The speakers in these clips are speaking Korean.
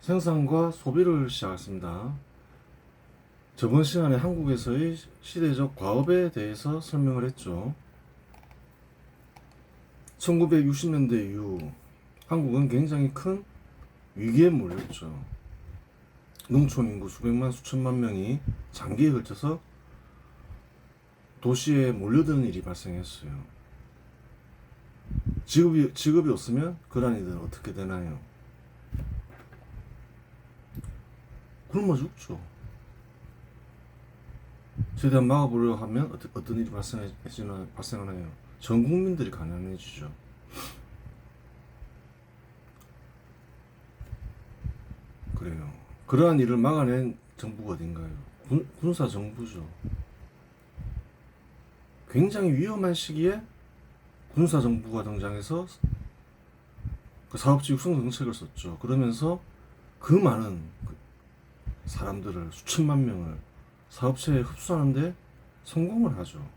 생산과 소비를 시작했습니다. 저번 시간에 한국에서의 시대적 과업에 대해서 설명을 했죠. 1960년대 이후 한국은 굉장히 큰 위기에 몰렸죠. 농촌 인구 수백만 수천만 명이 장기에 걸쳐서 도시에 몰려드는 일이 발생했어요. 직업이 없으면 그런 이들은 어떻게 되나요? 굶어 죽죠. 최대한 막아보려 하면 어떤 일이 발생하나요? 전 국민들이 가난해지죠. 그래요. 그러한 일을 막아낸 정부가 어딘가요? 군사 정부죠. 굉장히 위험한 시기에 군사 정부가 등장해서 그 사업지 육성 정책을 썼죠. 그러면서 그 많은 사람들을 수천만 명을 사업체에 흡수하는데 성공을 하죠.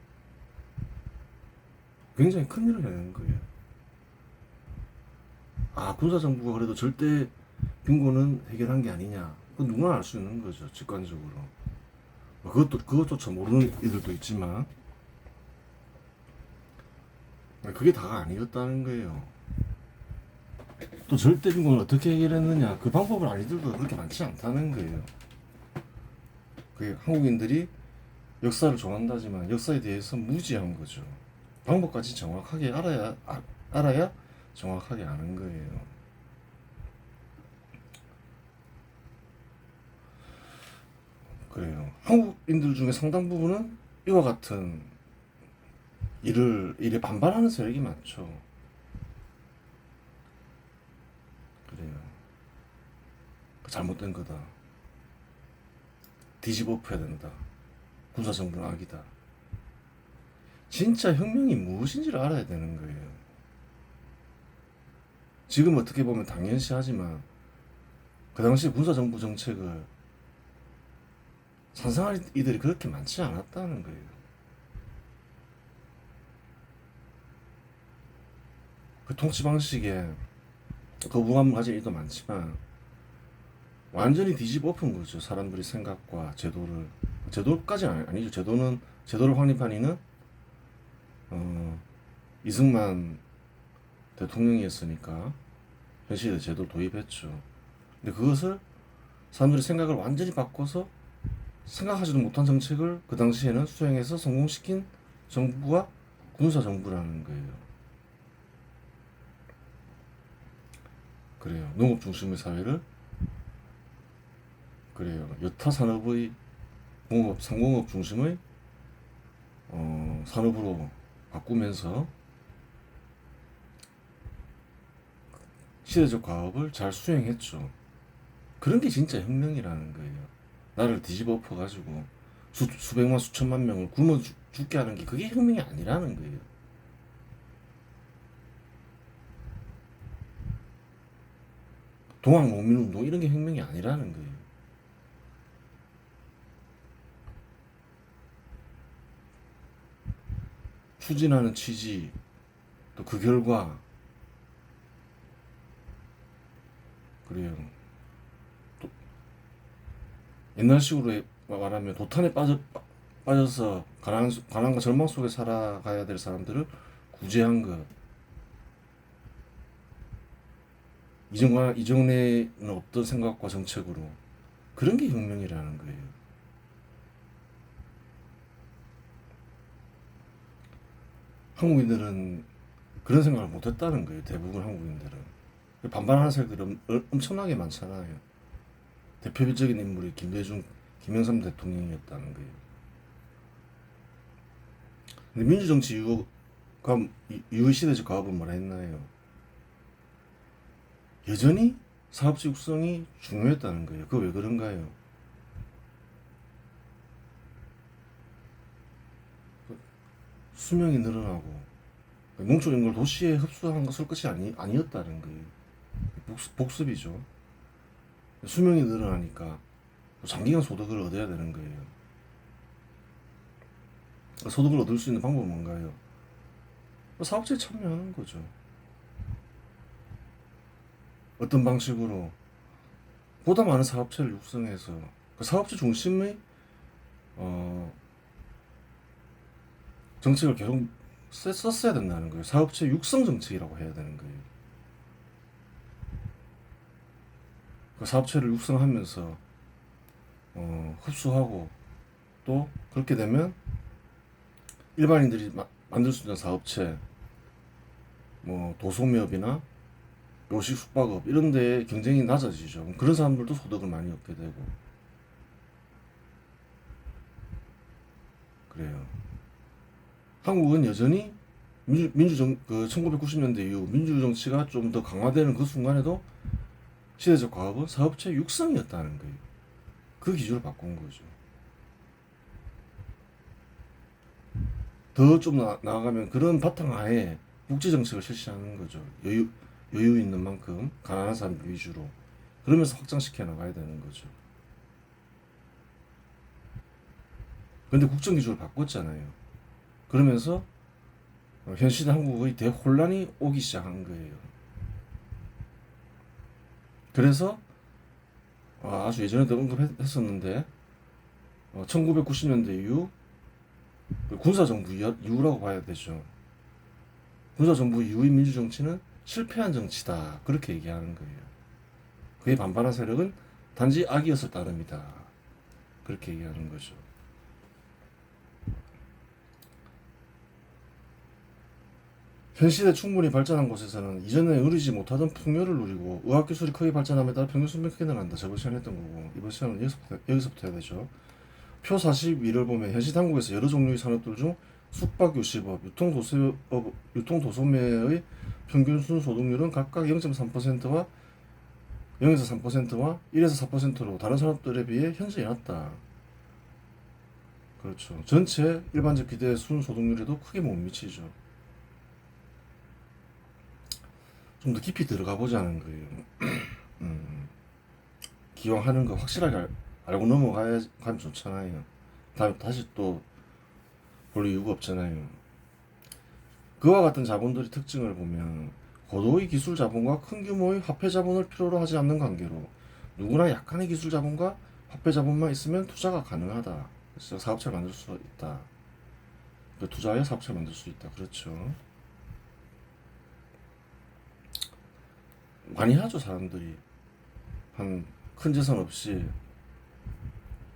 굉장히 큰 일을 해낸 거예요. 군사 정부가 그래도 절대 빈곤은 해결한 게 아니냐. 그건 누구나 알 수 있는 거죠. 직관적으로. 그것조차 모르는 이들도 있지만 그게 다가 아니었다는 거예요. 또 절대 빈곤을 어떻게 해결했느냐, 그 방법을 알 이들도 그렇게 많지 않다는 거예요. 한국인들이 역사를 좋아한다지만 역사에 대해서 무지한 거죠. 방법까지 정확하게 알아야 정확하게 아는 거예요. 그래요. 한국인들 중에 상당 부분은 이와 같은 일에 반발하는 세력이 많죠. 그래요. 잘못된 거다. 뒤집어 엎어야 된다. 군사정부는 악이다. 진짜 혁명이 무엇인지를 알아야 되는 거예요. 지금 어떻게 보면 당연시하지만 그 당시 군사정부 정책을 찬성할 이들이 그렇게 많지 않았다는 거예요. 그 통치 방식에 거부감을 가진 이도 많지만 완전히 뒤집어 엎은 거죠. 사람들의 생각과 제도까지는 아니죠. 제도를 확립한 이는 이승만 대통령이었으니까 현 시대 제도를 도입했죠. 근데 그것을 사람들의 생각을 완전히 바꿔서 생각하지도 못한 정책을 그 당시에는 수행해서 성공시킨 정부가 군사정부라는 거예요. 그래요. 농업 중심의 사회를 여타 산업의 상공업 중심의 산업으로 바꾸면서 시대적 과업을 잘 수행했죠. 그런 게 진짜 혁명이라는 거예요. 나를 뒤집어 엎어가지고 수백만 수천만 명을 굶어 죽게 하는 게 그게 혁명이 아니라는 거예요. 동학농민운동 이런 게 혁명이 아니라는 거예요. 추진하는 취지, 또 그 결과, 그래요. 또 옛날식으로 말하면 도탄에 빠져서 가난과 절망 속에 살아가야 될 사람들을 구제한 것. 이전에는 없던 생각과 정책으로. 그런 게 혁명이라는 거예요. 한국인들은 그런 생각을 못 했다는 거예요. 대부분 한국인들은. 반발하는 세력들은 엄청나게 많잖아요. 대표적인 인물이 김영삼 대통령이었다는 거예요. 근데 민주정치 이후 시대적 과업은 뭐라 했나요? 여전히 사업지 육성이 중요했다는 거예요. 그거 왜 그런가요? 수명이 늘어나고 농촌 인구를 도시에 흡수하는 것을 끝이 아니었다는 거예요. 복습이죠. 수명이 늘어나니까 장기간 소득을 얻어야 되는 거예요. 소득을 얻을 수 있는 방법은 뭔가요? 사업체에 참여하는 거죠. 어떤 방식으로 보다 많은 사업체를 육성해서 그 사업체 중심의 정책을 계속 썼어야 된다는 거예요. 사업체 육성 정책이라고 해야 되는 거예요. 그 사업체를 육성하면서 흡수하고 또 그렇게 되면 일반인들이 만들 수 있는 사업체, 뭐 도소매업이나 요식 숙박업 이런 데에 경쟁이 낮아지죠. 그런 사람들도 소득을 많이 얻게 되고 그래요. 한국은 여전히 그 1990년대 이후 민주 정치가 좀 더 강화되는 그 순간에도 시대적 과업은 사업체 육성이었다는 거예요. 그 기준을 바꾼 거죠. 더 좀 나아가면 그런 바탕하에 복지 정책을 실시하는 거죠. 여유 있는 만큼 가난한 사람들 위주로 그러면서 확장시켜 나가야 되는 거죠. 근데 국정 기준을 바꿨잖아요. 그러면서 현 시대 한국의 대혼란이 오기 시작한 거예요. 그래서 아주 예전에도 언급했었는데 1990년대 이후 군사정부 이후라고 봐야 되죠. 군사정부 이후의 민주정치는 실패한 정치다 그렇게 얘기하는 거예요. 그에 반발한 세력은 단지 악이었을 따름이다 그렇게 얘기하는 거죠. 현 시대 충분히 발전한 곳에서는 이전에 누리지 못하던 풍요를 누리고 의학기술이 크게 발전함에 따라 평균 수명이 크게 늘어난다. 저번 시간에 했던 거고 이번 시간은 여기서부터 해야 되죠. 표 42를 보면 현 시대 한국에서 여러 종류의 산업들 중 숙박, 요식업, 유통도소매의 평균 순소득률은 각각 0.3%와 0에서 3%와 1에서 4%로 다른 산업들에 비해 현저히 낮다. 그렇죠. 전체 일반적 기대 순소득률에도 크게 못 미치죠. 좀 더 깊이 들어가 보자는 거예요. 기왕 하는 거 확실하게 알고 넘어가면 좋잖아요. 다시 또 볼 이유가 없잖아요. 그와 같은 자본들의 특징을 보면 고도의 기술 자본과 큰 규모의 화폐 자본을 필요로 하지 않는 관계로 누구나 약간의 기술 자본과 화폐 자본만 있으면 투자가 가능하다. 그래서 사업체를 만들 수 있다. 투자하여 사업체를 만들 수 있다. 그렇죠. 많이 하죠 사람들이. 한 큰 재산 없이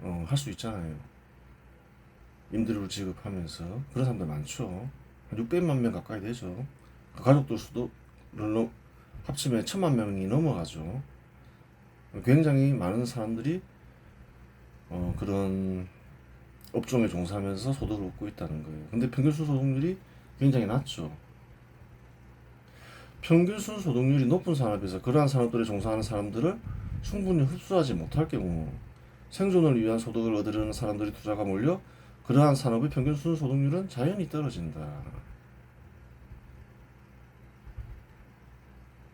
할 수 있잖아요. 임대료를 지급하면서 그런 사람들 많죠. 한 600만 명 가까이 되죠. 그 가족들 수도 합치면 1000만 명이 넘어가죠. 굉장히 많은 사람들이 그런 업종에 종사하면서 소득을 얻고 있다는 거예요. 근데 평균 순소득률이 굉장히 낮죠. 평균 순소득률이 높은 산업에서 그러한 산업들에 종사하는 사람들을 충분히 흡수하지 못할 경우 생존을 위한 소득을 얻으려는 사람들이 투자가 몰려 그러한 산업의 평균 순소득률은 자연히 떨어진다.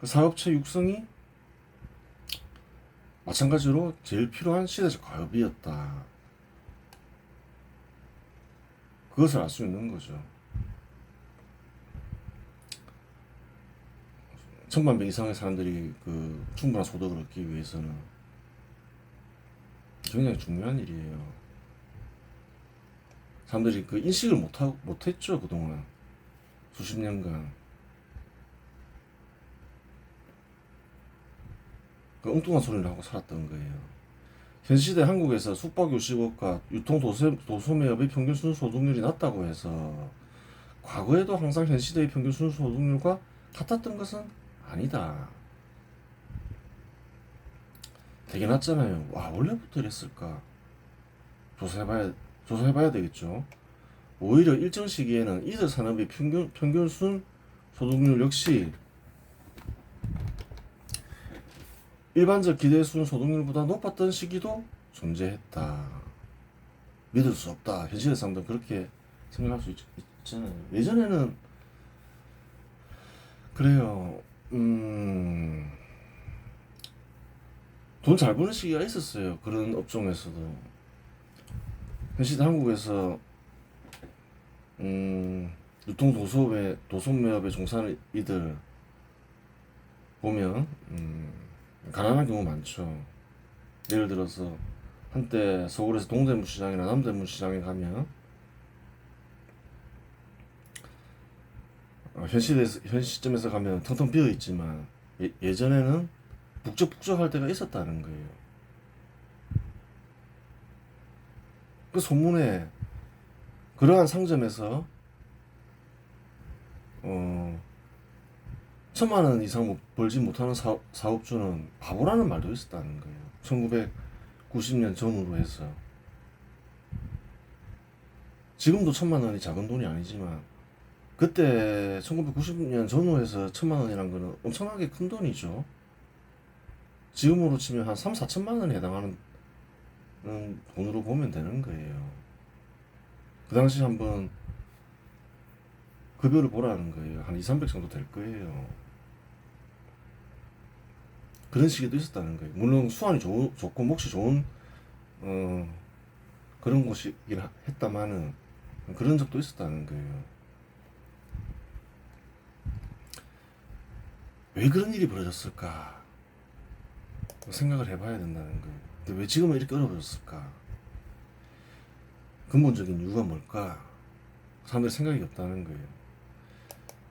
그 사업체 육성이 마찬가지로 제일 필요한 시대적 과업이었다. 그것을 알 수 있는 거죠. 1000만 명 이상의 사람들이 그 충분한 소득을 얻기 위해서는 굉장히 중요한 일이에요. 사람들이 그 인식을 못했죠, 그동안. 수십 년간. 그 엉뚱한 소리를 하고 살았던 거예요. 현 시대 한국에서 숙박요식업과 유통도소매업의 평균 순소득률이 낮다고 해서 과거에도 항상 현 시대의 평균 순소득률과 같았던 것은 아니다. 되게 낮잖아요. 와, 원래부터 이랬을까? 조사해봐야 되겠죠. 오히려 일정 시기에는 이들 산업의 평균 순소득률 역시 일반적 기대 순소득률보다 높았던 시기도 존재했다. 믿을 수 없다. 현실의 사람들은 그렇게 생각할 수 있잖아요. 예전에는 그래요. 돈 잘 버는 시기가 있었어요. 그런 업종에서도. 현실 한국에서 도소매업에 종사하는 이들 보면 가난한 경우 많죠. 예를 들어서 한때 서울에서 동대문 시장이나 남대문 시장에 가면 현 시점에서 가면 텅텅 비어 있지만 예전에는 북적북적할 때가 있었다는 거예요. 그 소문에 그러한 상점에서 1,000만 원 이상 벌지 못하는 사업주는 바보라는 말도 있었다는 거예요. 1990년 전후로 해서. 지금도 1,000만 원이 작은 돈이 아니지만 그때 1990년 전후에서 1,000만 원이란 거는 엄청나게 큰 돈이죠. 지금으로 치면 한 3, 4천만 원에 해당하는 돈으로 보면 되는 거예요. 그 당시 한번 급여를 보라는 거예요. 한 2, 300 정도 될 거예요. 그런 시기도 있었다는 거예요. 물론 수완이 좋고 몫이 좋은 그런 곳이긴 했다마는 그런 적도 있었다는 거예요. 왜 그런 일이 벌어졌을까 생각을 해봐야 된다는 거예요. 근데 왜 지금은 이렇게 어려워졌을까? 근본적인 이유가 뭘까? 사람들이 생각이 없다는 거예요.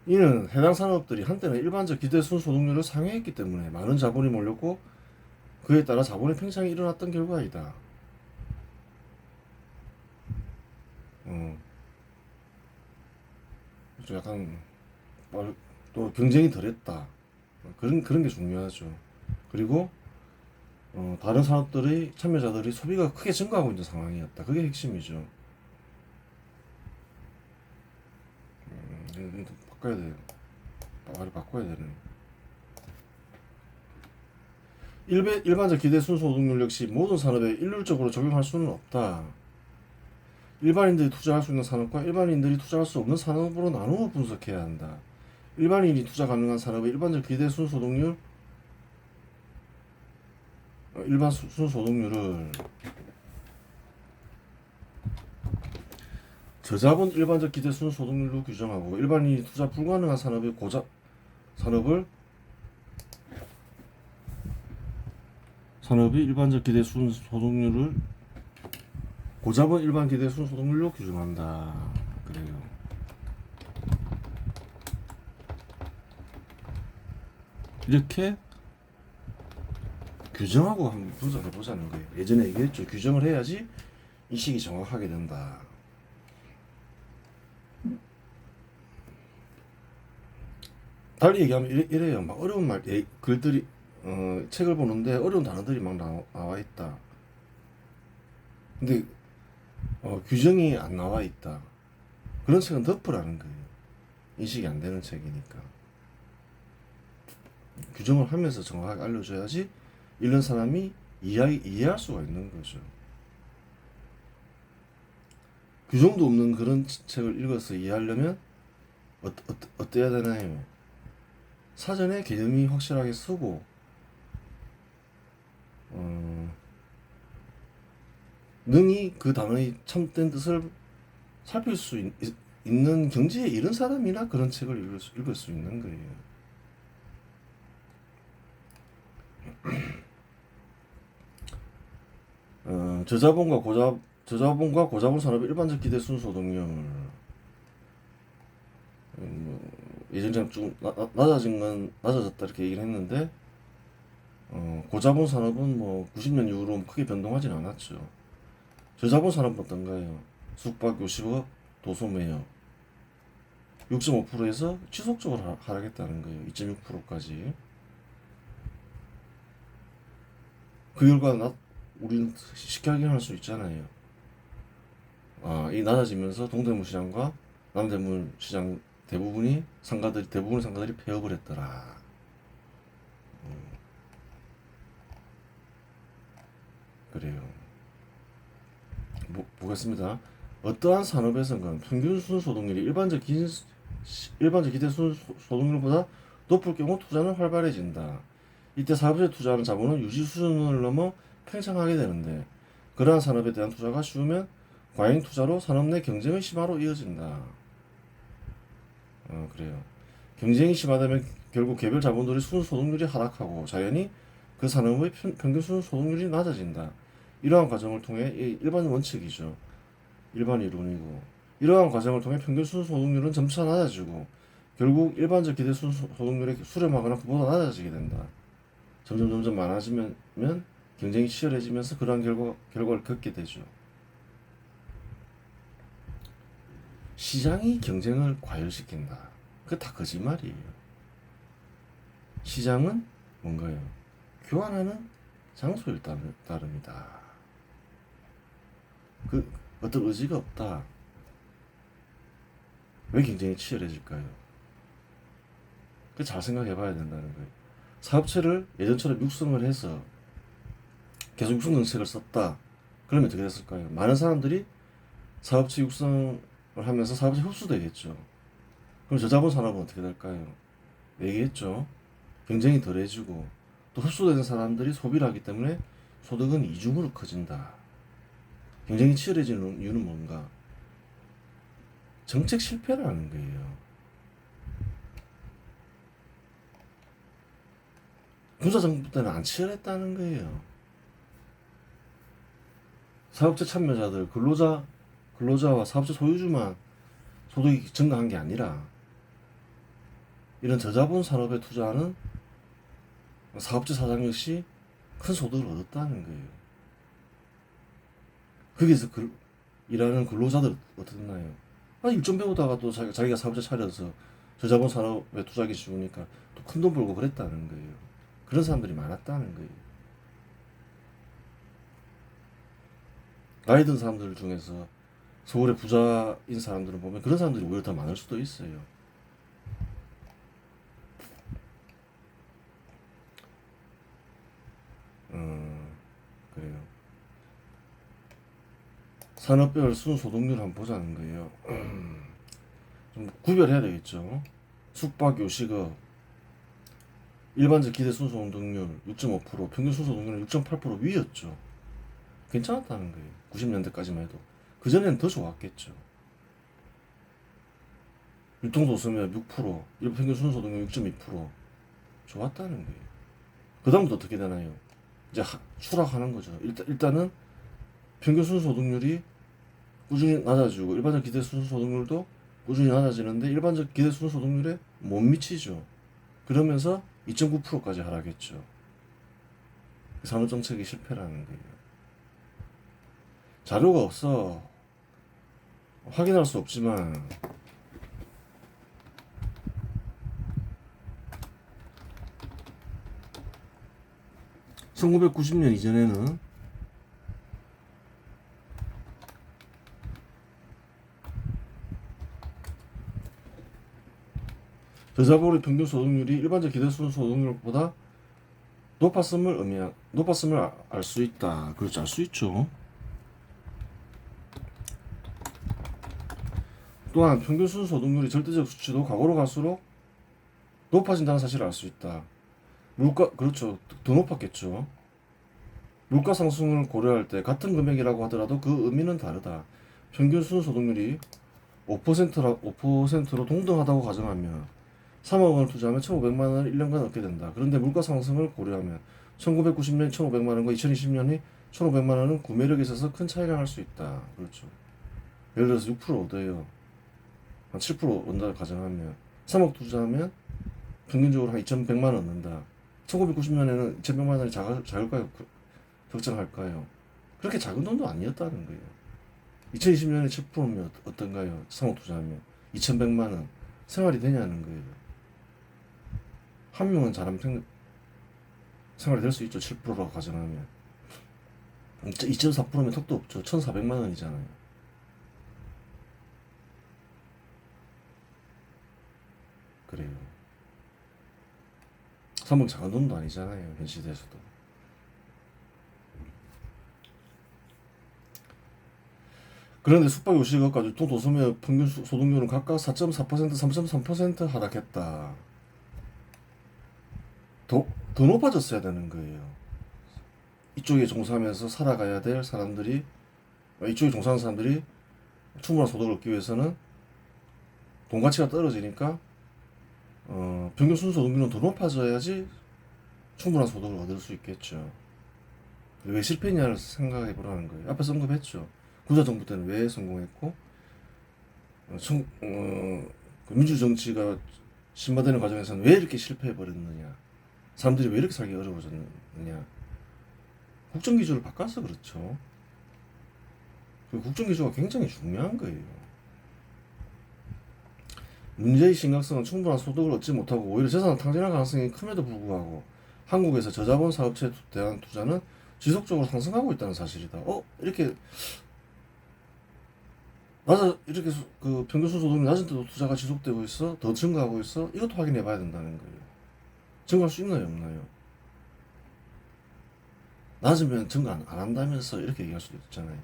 이는 해당 산업들이 한때는 일반적 기대 순소득률을 상회했기 때문에 많은 자본이 몰렸고 그에 따라 자본의 팽창이 일어났던 결과이다. 좀 약간 또 경쟁이 덜했다. 그런 게 중요하죠. 그리고 다른 산업들의 참여자들이 소비가 크게 증가하고 있는 상황이었다. 그게 핵심이죠. 바꿔야 돼요. 말을 바꿔야 되네. 일반적 기대 순소득률 역시 모든 산업에 일률적으로 적용할 수는 없다. 일반인들이 투자할 수 있는 산업과 일반인들이 투자할 수 없는 산업으로 나누어 분석해야 한다. 일반인이 투자 가능한 산업의 일반적 기대 순소득률 일반 순소득률을 저자본 일반적 기대 순소득률로 규정하고 일반인이 투자 불가능한 산업의 산업의 일반적 기대 순소득률을 고자본 일반 기대 순소득률로 규정한다. 그래요. 이렇게 규정하고 한번 분석해 보자는 거예요. 예전에 얘기했죠. 규정을 해야지 인식이 정확하게 된다. 달리 얘기하면 이래요. 막 어려운 글들이 책을 보는데 어려운 단어들이 막 나와 있다. 근데 규정이 안 나와 있다. 그런 책은 덮으라는 거예요. 인식이 안 되는 책이니까. 규정을 하면서 정확하게 알려줘야지 이런 사람이 이해할 수가 있는 거죠. 규정도 없는 그런 책을 읽어서 이해하려면 어때야 되나요? 사전에 개념이 확실하게 쓰고 능히 그 단어의 참된 뜻을 살필 수 있는 경지에 이른 사람이나 그런 책을 읽을 수 있는 거예요. 저자본과 고자본 산업의 일반적 기대 순소득률 예전처럼 좀 낮아졌다 이렇게 얘기를 했는데 고자본 산업은 뭐 90년 이후로 크게 변동하진 않았죠. 저자본 산업은 어떤가요? 숙박, 요식업, 도소매업 6.5%에서 지속적으로 하락했다는 거예요. 2.6%까지. 그 결과 우리는 쉽게 확인할 수 있잖아요. 이 낮아지면서 동대문 시장과 남대문 시장 대부분의 상가들이 폐업을 했더라. 그래요. 보겠습니다. 어떠한 산업에서는 평균 순소득률이 일반적 기대 순소득률보다 높을 경우 투자는 활발해진다. 이때 사업에 투자하는 자본은 유지 수준을 넘어 팽창하게 되는데 그러한 산업에 대한 투자가 쉬우면 과잉 투자로 산업 내 경쟁의 심화로 이어진다. 그래요. 경쟁이 심화되면 결국 개별 자본들의 순소득률이 하락하고 자연히 그 산업의 평균 순소득률이 낮아진다. 이러한 과정을 통해 일반 원칙이죠. 일반 이론이고 이러한 과정을 통해 평균 순소득률은 점차 낮아지고 결국 일반적 기대 순소득률에 수렴하거나 그보다 낮아지게 된다. 점점 많아지면 경쟁이 치열해지면서 그러한 결과를 겪게 되죠. 시장이 경쟁을 과열시킨다. 그거 다 거짓말이에요. 시장은 뭔가요? 교환하는 장소일 따릅니다. 그 어떤 의지가 없다. 왜 경쟁이 치열해질까요? 그 잘 생각해 봐야 된다는 거예요. 사업체를 예전처럼 육성을 해서 계속 육성 정책을 썼다. 그러면 어떻게 됐을까요? 많은 사람들이 사업체 육성을 하면서 사업체 흡수되겠죠. 그럼 저자본 산업은 어떻게 될까요? 얘기했죠. 경쟁이 덜해지고 또 흡수되는 사람들이 소비를 하기 때문에 소득은 이중으로 커진다. 경쟁이 치열해지는 이유는 뭔가? 정책 실패라는 거예요. 군사정부 때는 안 치열했다는 거예요. 사업체 참여자들, 근로자와 사업체 소유주만 소득이 증가한 게 아니라 이런 저자본 산업에 투자하는 사업체 사장 역시 큰 소득을 얻었다는 거예요. 거기서 일하는 근로자들 어떻나요? 일좀 배우다가 또 자기가 사업체 차려서 저자본 산업에 투자하기 쉬우니까 또 큰 돈 벌고 그랬다는 거예요. 그런 사람들이 많았다는 거예요. 나이 든 사람들 중에서 서울의 부자인 사람들을 보면 그런 사람들이 오히려 더 많을 수도 있어요. 그래요. 산업별 순소득률 한번 보자는 거예요. 좀 구별해야 되겠죠. 숙박, 요식업, 일반적 기대 순소득률 6.5%, 평균 순소득률은 6.8% 위였죠. 괜찮았다는 거예요. 90년대까지만 해도. 그전에는 더 좋았겠죠. 유통도소면 6%, 일반 평균 순소득률 6.2% 좋았다는 거예요. 그 다음부터 어떻게 되나요? 이제 추락하는 거죠. 일단은 평균 순소득률이 꾸준히 낮아지고 일반적 기대 순소득률도 꾸준히 낮아지는데 일반적 기대 순소득률에 못 미치죠. 그러면서 2.9%까지 하락했죠. 산업정책이 실패라는 거예요. 자료가 없어 확인할 수 없지만 1990년 이전에는 저자본의 평균 소득률이 일반적 기대수준 소득률보다 높았음을 알 수 있다. 그렇죠. 알 수 있죠. 또한 평균 수준 소득률이 절대적 수치도 과거로 갈수록 높아진다는 사실을 알 수 있다. 그렇죠. 더 높았겠죠. 물가 상승을 고려할 때 같은 금액이라고 하더라도 그 의미는 다르다. 평균 수준 소득률이 5%로 동등하다고 가정하면 3억 원을 투자하면 1,500만 원을 1년간 얻게 된다. 그런데 물가 상승을 고려하면 1990년 1,500만 원과 2020년이 1,500만 원은 구매력에 있어서 큰 차이가 날 수 있다. 그렇죠. 예를 들어서 6% 얻어요. 한 7% 얻는다 가정하면 3억 투자하면 평균적으로 한 2,100만 원 얻는다. 1990년에는 2,100만 원이 작을까요? 적정할까요? 그렇게 작은 돈도 아니었다는 거예요. 2020년에 7%면 어떤가요? 3억 투자하면 2,100만 원 생활이 되냐는 거예요. 한 명은 잘하면 생활이 될 수 있죠. 7%라고 가정하면 2.4%면 턱도 없죠. 1,400만 원이잖아요. 그래요. 3억 작은 돈도 아니잖아요. 현 시대에서도. 그런데 숙박 요식업과 유통 도소매 평균 소득률은 각각 4.4%, 3.3% 하락했다. 더 높아졌어야 되는 거예요. 이쪽에 종사하면서 살아가야 될 사람들이, 이쪽에 종사하는 사람들이 충분한 소득을 얻기 위해서는 돈 가치가 떨어지니까 평균 순소득률은 더 높아져야지 충분한 소득을 얻을 수 있겠죠. 왜 실패했냐를 생각해 보라는 거예요. 앞에서 언급했죠. 군사정부 때는 왜 성공했고, 그 민주정치가 신바되는 과정에서는 왜 이렇게 실패해 버렸느냐, 사람들이 왜 이렇게 살기 어려워졌느냐. 국정기조를 바꿔서 그렇죠. 그 국정기조가 굉장히 중요한 거예요. 문제의 심각성은 충분한 소득을 얻지 못하고 오히려 재산을 탕진할 가능성이 큼에도 불구하고 한국에서 저자본 사업체에 대한 투자는 지속적으로 상승하고 있다는 사실이다. 이렇게 이렇게 그 평균 소득이 낮은데도 투자가 지속되고 있어, 더 증가하고 있어. 이것도 확인해봐야 된다는 거예요. 증가할 수 있나요, 없나요? 낮으면 증가 안 한다면서 이렇게 얘기할 수도 있잖아요.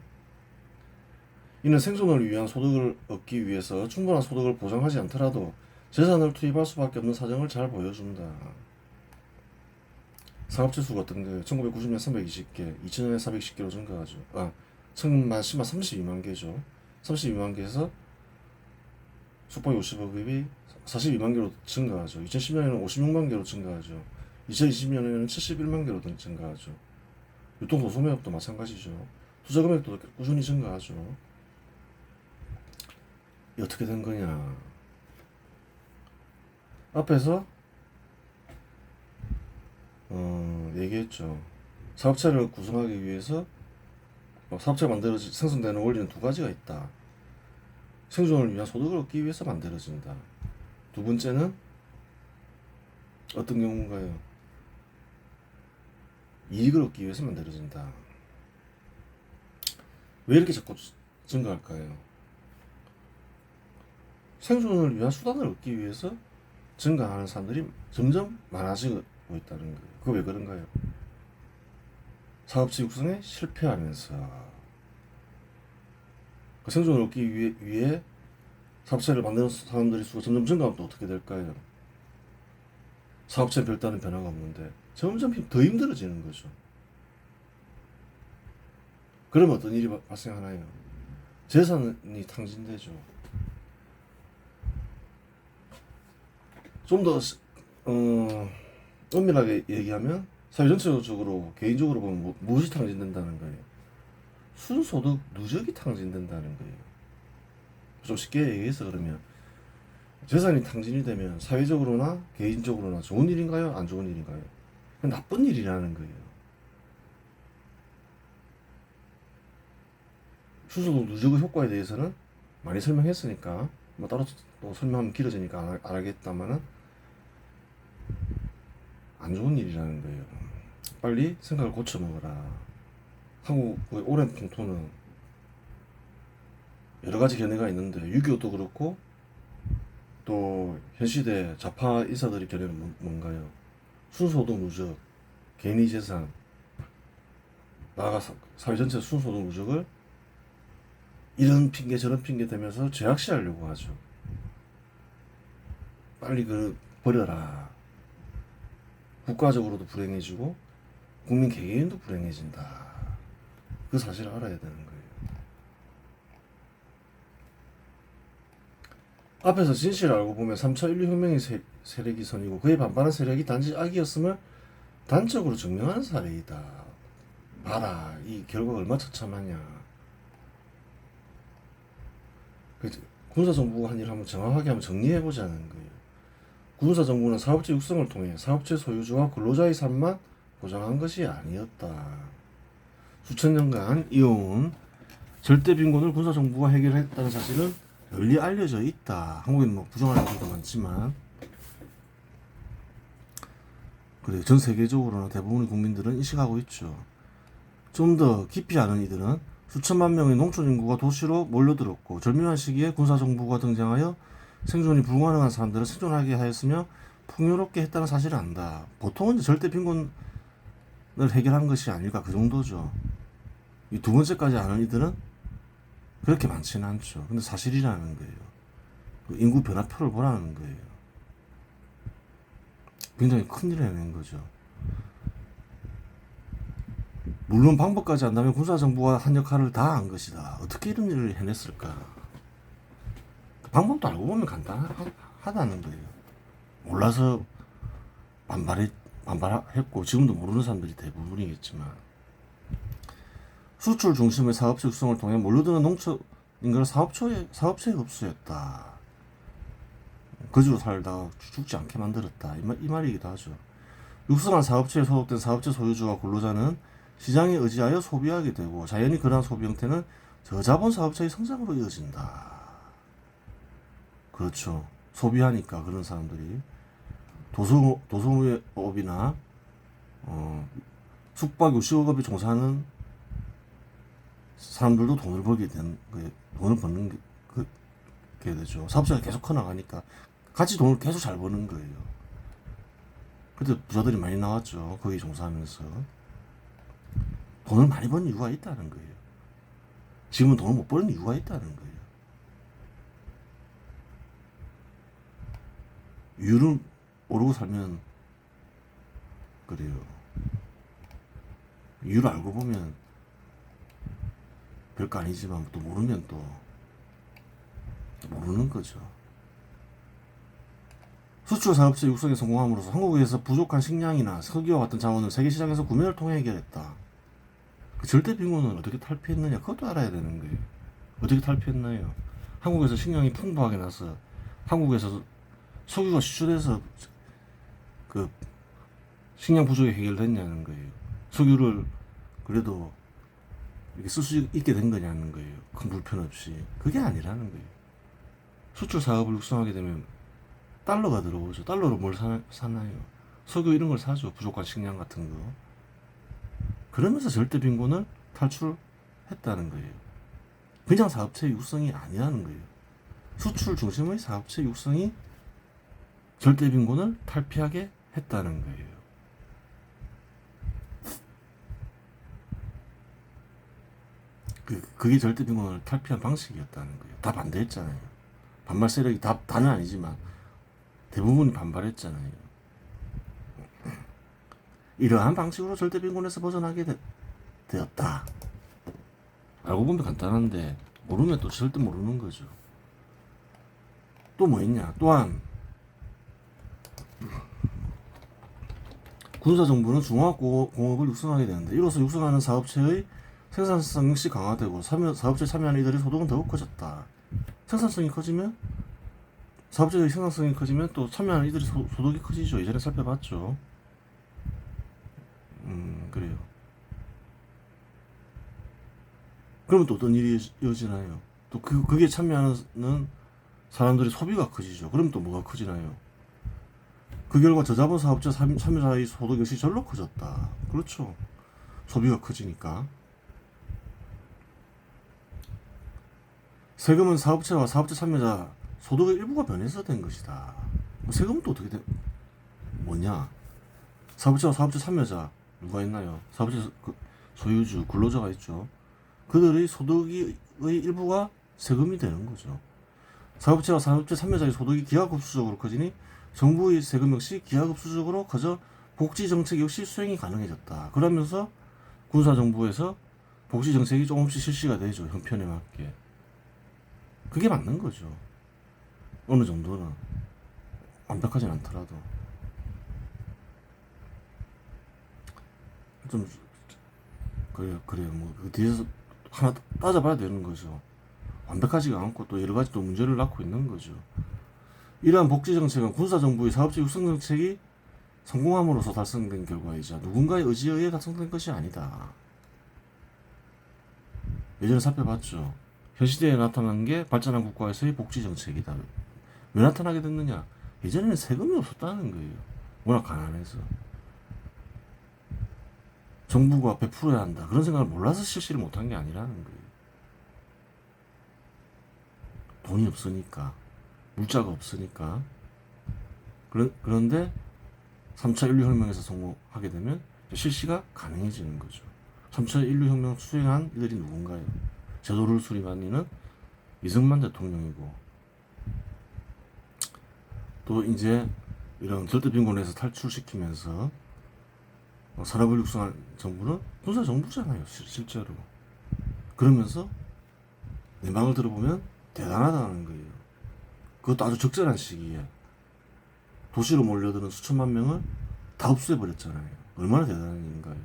이는 생존을 위한 소득을 얻기 위해서 충분한 소득을 보장하지 않더라도 재산을 투입할 수밖에 없는 사정을 잘 보여준다. 사업체 수가 어떤 거예요? 1990년 320개, 2000년에 410개로 증가하죠. 1000만 32만 개죠. 32만 개에서 숙박이 50억입이 42만 개로 증가하죠. 2010년에는 56만 개로 증가하죠. 2020년에는 71만 개로 증가하죠. 유통도소매업도 마찬가지죠. 투자 금액도 꾸준히 증가하죠. 이 어떻게 된 거냐? 앞에서 얘기했죠. 사업체를 구성하기 위해서 사업체가 생성되는 원리는 두 가지가 있다. 생존을 위한 소득을 얻기 위해서 만들어진다. 두 번째는 어떤 경우인가요? 이익을 얻기 위해서 만들어진다. 왜 이렇게 자꾸 증가할까요? 생존을 위한 수단을 얻기 위해서 증가하는 사람들이 점점 많아지고 있다는 거예요. 그거 왜 그런가요? 사업체 육성에 실패하면서 그 생존을 얻기 위해 사업체를 만드는 사람들의 수가 점점 증가하면 또 어떻게 될까요? 사업체는 별다른 변화가 없는데 점점 더 힘들어지는 거죠. 그러면 어떤 일이 발생하나요? 재산이 탕진되죠. 좀 더 엄밀하게 얘기하면 사회 전체적으로 개인적으로 보면 무엇이 탕진된다는 거예요? 순소득 누적이 탕진된다는 거예요. 좀 쉽게 얘기해서 그러면 재산이 탕진이 되면 사회적으로나 개인적으로나 좋은 일인가요? 안 좋은 일인가요? 나쁜 일이라는 거예요. 순소득 누적의 효과에 대해서는 많이 설명했으니까 따로 또 설명하면 길어지니까 안 하겠다마는 안 좋은 일이라는 거예요. 빨리 생각을 고쳐 먹어라. 한국의 오랜 풍토는 여러 가지 견해가 있는데 6.25도 그렇고 또 현 시대 좌파 인사들의 견해는 뭔가요? 순소득 누적, 개인의 재산, 나아가 사회 전체 순소득 누적을 이런 핑계 저런 핑계 대면서 죄악시하려고 하죠. 빨리 버려라. 국가적으로도 불행해지고 국민 개개인도 불행해진다. 그 사실을 알아야 되는 거예요. 앞에서 진실을 알고 보면 3차 인류혁명의 세력이 선이고 그에 반발한 세력이 단지 악이었음을 단적으로 증명하는 사례이다. 봐라, 이 결과가 얼마나 처참하냐. 군사정부가 한 일을 한번 정확하게 한번 정리해보자는 거예요. 군사정부는 사업체 육성을 통해 사업체 소유주와 근로자의 삶만 보장한 것이 아니었다. 수천 년간 이어온 절대 빈곤을 군사정부가 해결했다는 사실은 널리 알려져 있다. 한국에는 부정하는 경우도 많지만 그래, 전 세계적으로나 대부분의 국민들은 인식하고 있죠. 좀 더 깊이 아는 이들은 수천만 명의 농촌 인구가 도시로 몰려들었고 절묘한 시기에 군사정부가 등장하여 생존이 불가능한 사람들을 생존하게 하였으며 풍요롭게 했다는 사실을 안다. 보통은 절대 빈곤을 해결한 것이 아닐까, 그 정도죠. 이 두 번째까지 아는 이들은 그렇게 많지는 않죠. 근데 사실이라는 거예요. 인구 변화표를 보라는 거예요. 굉장히 큰일을 해낸 거죠. 물론 방법까지 안다면 군사정부가 한 역할을 다 한 것이다. 어떻게 이런 일을 해냈을까? 방법도 알고 보면 간단하다는 거예요. 몰라서 반발했고 지금도 모르는 사람들이 대부분이겠지만 수출 중심의 사업체 육성을 통해 몰려드는 농촌 인구를 사업체에 흡수했다. 거지로 살다가 죽지 않게 만들었다. 이 말이기도 하죠. 육성한 사업체에 소속된 사업체 소유주와 근로자는 시장에 의지하여 소비하게 되고 자연히 그러한 소비 형태는 저자본 사업체의 성장으로 이어진다. 그렇죠. 소비하니까 그런 사람들이 도소업이나 숙박 요식업에 종사하는 사람들도 돈을 벌게 되는 거예요. 돈을 버는 게 되죠. 사업체가 계속 커나가니까 같이 돈을 계속 잘 버는 거예요. 그때 부자들이 많이 나왔죠. 거기 종사하면서 돈을 많이 버는 이유가 있다는 거예요. 지금은 돈을 못 버는 이유가 있다는 거예요. 이유를 모르고 살면 그래요. 이유를 알고 보면 별거 아니지만 또 모르면 또 모르는 거죠. 수출 사업체 육성에 성공함으로써 한국에서 부족한 식량이나 석유와 같은 자원을 세계 시장에서 구매를 통해 해결했다. 그 절대 빈곤은 어떻게 탈피했느냐 그것도 알아야 되는 거예요. 어떻게 탈피했나요? 한국에서 식량이 풍부하게 나서 한국에서 석유가 수출돼서 그 식량 부족이 해결됐냐는 거예요. 석유를 그래도 이렇게 쓸 수 있게 된 거냐는 거예요. 큰 불편 없이. 그게 아니라는 거예요. 수출 사업을 육성하게 되면 달러가 들어오죠. 달러로 뭘 사나요? 석유 이런 걸 사죠. 부족한 식량 같은 거. 그러면서 절대 빈곤을 탈출했다는 거예요. 그냥 사업체 육성이 아니라는 거예요. 수출 중심의 사업체 육성이 절대 빈곤을 탈피하게 했다는 거예요. 그게 절대 빈곤을 탈피한 방식이었다는 거예요. 다 반대했잖아요. 반발 세력이 다는 아니지만 대부분이 반발했잖아요. 이러한 방식으로 절대 빈곤에서 벗어나게 되었다. 알고 보면 간단한데 모르면 또 절대 모르는 거죠. 또 뭐 있냐? 또한 군사정부는 중화공업을 육성하게 되는데 이로써 육성하는 사업체의 생산성 역시 강화되고 사업체에 참여하는 이들의 소득은 더욱 커졌다. 생산성이 커지면 사업체의 생산성이 커지면 또 참여하는 이들의 소득이 커지죠. 예전에 살펴봤죠. 그래요. 그러면 또 어떤 일이 이어지나요? 또 그게 참여하는 사람들의 소비가 커지죠. 그럼 또 뭐가 커지나요? 그 결과 저자본 사업자 참여자의 소득 역시 절로 커졌다. 그렇죠. 소비가 커지니까. 세금은 사업체와 사업자 참여자 소득의 일부가 변해서 된 것이다. 세금은 또 어떻게 뭐냐? 사업체와 사업자 참여자 누가 있나요? 사업체 소유주 근로자가 있죠. 그들의 소득의 일부가 세금이 되는 거죠. 사업체와 사업자 참여자의 소득이 기하급수적으로 커지니 정부의 세금 역시 기하급수적으로 커져 복지정책 역시 수행이 가능해졌다. 그러면서 군사정부에서 복지정책이 조금씩 실시가 되죠. 형편에 맞게. 그게 맞는 거죠. 어느 정도는. 완벽하진 않더라도. 좀, 그래요. 뭐, 그 뒤에서 하나 따져봐야 되는 거죠. 완벽하지가 않고 또 여러 가지 또 문제를 낳고 있는 거죠. 이러한 복지정책은 군사정부의 사업체 육성정책이 성공함으로써 달성된 결과이자 누군가의 의지에 의해 달성된 것이 아니다. 예전에 살펴봤죠. 현 시대에 나타난 게 발전한 국가에서의 복지정책이다. 왜 나타나게 됐느냐? 예전에는 세금이 없었다는 거예요. 워낙 가난해서. 정부가 베풀어야 한다. 그런 생각을 몰라서 실시를 못한 게 아니라는 거예요. 돈이 없으니까. 물자가 없으니까. 그런데 3차 인류혁명에서 성공하게 되면 실시가 가능해지는 거죠. 3차 인류혁명 수행한 이들이 누군가요? 제도를 수립한 이는 이승만 대통령이고 또 이제 이런 절대빈곤에서 탈출시키면서 산업을 육성한 정부는 군사정부잖아요. 실제로. 그러면서 내 말을 들어보면 대단하다는 거예요. 그것도 아주 적절한 시기에 도시로 몰려드는 수천만 명을 다 흡수해버렸잖아요. 얼마나 대단한 일인가요.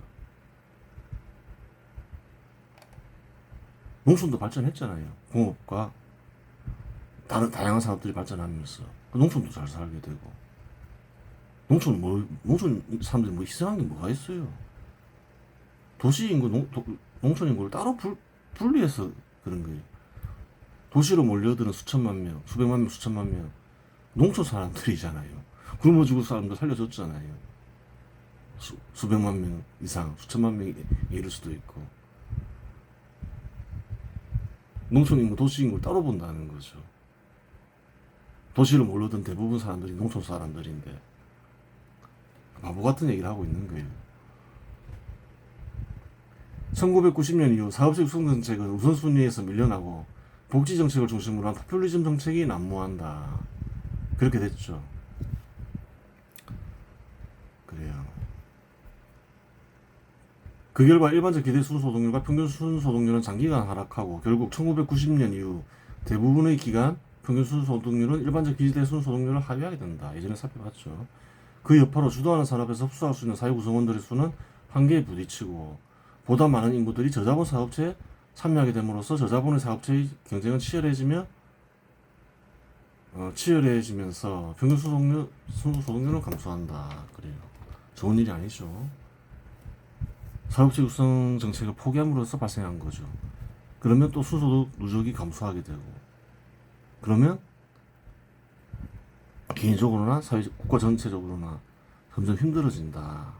농촌도 발전했잖아요. 공업과 다른 다양한 산업들이 발전하면서 농촌도 잘 살게 되고. 농촌 사람들이 뭐 희생한 게 뭐가 있어요. 도시 인구, 농촌 인구를 따로 분리해서 그런 거예요. 도시로 몰려드는 수천만 명, 수백만 명, 수천만 명, 농촌 사람들이잖아요. 굶어 죽을 사람도 살려줬잖아요. 수백만 명 이상, 수천만 명이 이를 수도 있고. 농촌 인구, 도시 인구를 따로 본다는 거죠. 도시로 몰려든 대부분 사람들이 농촌 사람들인데 바보 같은 얘기를 하고 있는 거예요. 1990년 이후 사업적 육성 정책은 우선순위에서 밀려나고 복지 정책을 중심으로 한 포퓰리즘 정책이 난무한다. 그렇게 됐죠. 그래요. 그 결과 일반적 기대 순소득률과 평균 순소득률은 장기간 하락하고 결국 1990년 이후 대부분의 기간 평균 순소득률은 일반적 기대 순소득률을 하회하게 된다. 예전에 살펴봤죠. 그 여파로 주도하는 산업에서 흡수할 수 있는 사회 구성원들의 수는 한계에 부딪히고 보다 많은 인구들이 저자본 사업체에 참여하게 됨으로써 저자본의 사업체의 경쟁은 치열해지면서 평균 순소득률은 감소한다. 그래요. 좋은 일이 아니죠. 사업체 육성 정책을 포기함으로써 발생한 거죠. 그러면 또 순소득 누적이 감소하게 되고, 그러면 개인적으로나 국가 전체적으로나 점점 힘들어진다.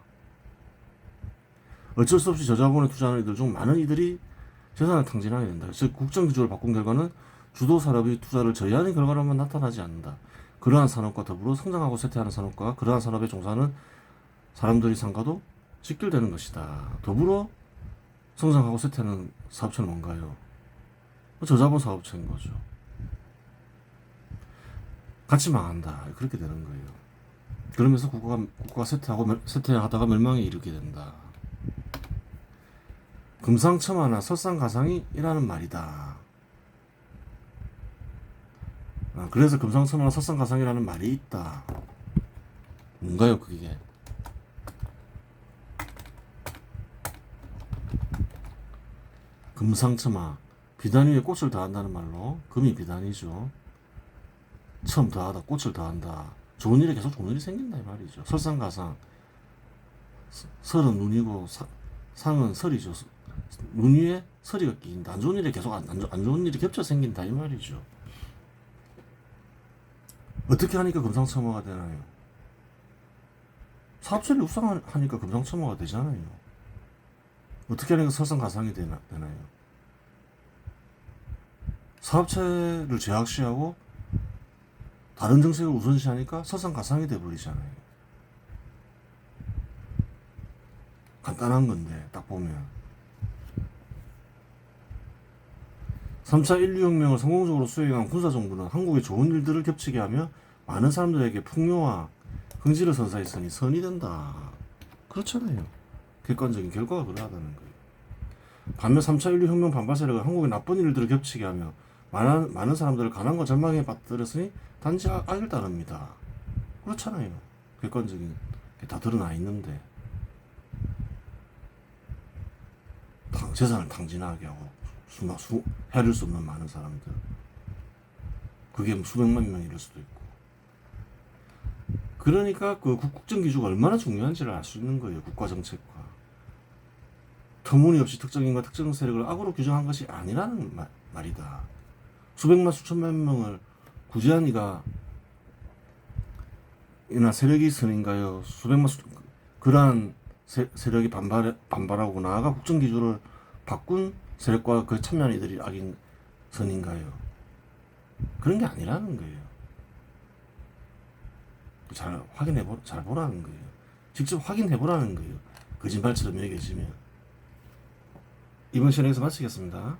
어쩔 수 없이 저자본에 투자하는 이들 중 많은 이들이 재산을 탕진하게 된다. 즉 국정 기조를 바꾼 결과는 주도 산업이 투자를 저해하는 결과로만 나타나지 않는다. 그러한 산업과 더불어 성장하고 쇠퇴하는 산업과 그러한 산업에 종사하는 사람들의 상가도 직결되는 것이다. 더불어 성장하고 쇠퇴하는 사업체는 뭔가요? 저자본 사업체인 거죠. 같이 망한다. 그렇게 되는 거예요. 그러면서 국가가 쇠퇴하다가 멸망에 이르게 된다. 금상첨화나 설상가상이라는 말이다. 그래서 금상첨화나 설상가상이라는 말이 있다. 뭔가요, 그게? 금상첨화, 비단 위에 꽃을 더한다는 말로 금이 비단이죠. 처음 더하다, 꽃을 더한다. 좋은 일에 계속 좋은 일이 생긴다 이 말이죠. 설상가상, 설은 눈이고 상은 설이죠. 눈 위에 서리가 끼인다. 안 좋은 일에 계속 안 좋은 일이 겹쳐 생긴다 이 말이죠. 어떻게 하니까 금상첨화가 되나요? 사업체를 육성하니까 금상첨화가 되잖아요. 어떻게 하니까 설상가상이 되나요? 사업체를 제약시하고 다른 정책을 우선시하니까 설상가상이 돼버리잖아요. 간단한 건데 딱 보면 3차 인류혁명을 성공적으로 수행한 군사정부는 한국의 좋은 일들을 겹치게 하며 많은 사람들에게 풍요와 흥지를 선사했으니 선이 된다. 그렇잖아요. 객관적인 결과가 그러하다는 거예요. 반면 3차 인류혁명 반발 세력은 한국의 나쁜 일들을 겹치게 하며 많은 사람들을 가난과 절망에 빠뜨렸으니 단지 악을 따릅니다. 그렇잖아요. 객관적인 게 다 드러나 있는데 재산을 탕진하게 하고 헤아릴 수 없는 많은 사람들, 그게 수백만 명일 수도 있고. 그러니까 그 국정 기조가 얼마나 중요한지를 알 수 있는 거예요. 국가 정책과 터무니없이 특정인과 특정 세력을 악으로 규정한 것이 아니라는 말이다. 수백만 수천만 명을 구제한 이가 이나 세력이 선인가요? 그러한 세력이 반발하고 나아가 국정 기조를 바꾼 세력과 그 참여한 이들이 악인 선인가요? 그런 게 아니라는 거예요. 잘 보라는 거예요. 직접 확인해 보라는 거예요. 거짓말처럼 여겨지면. 이번 시간에서 마치겠습니다.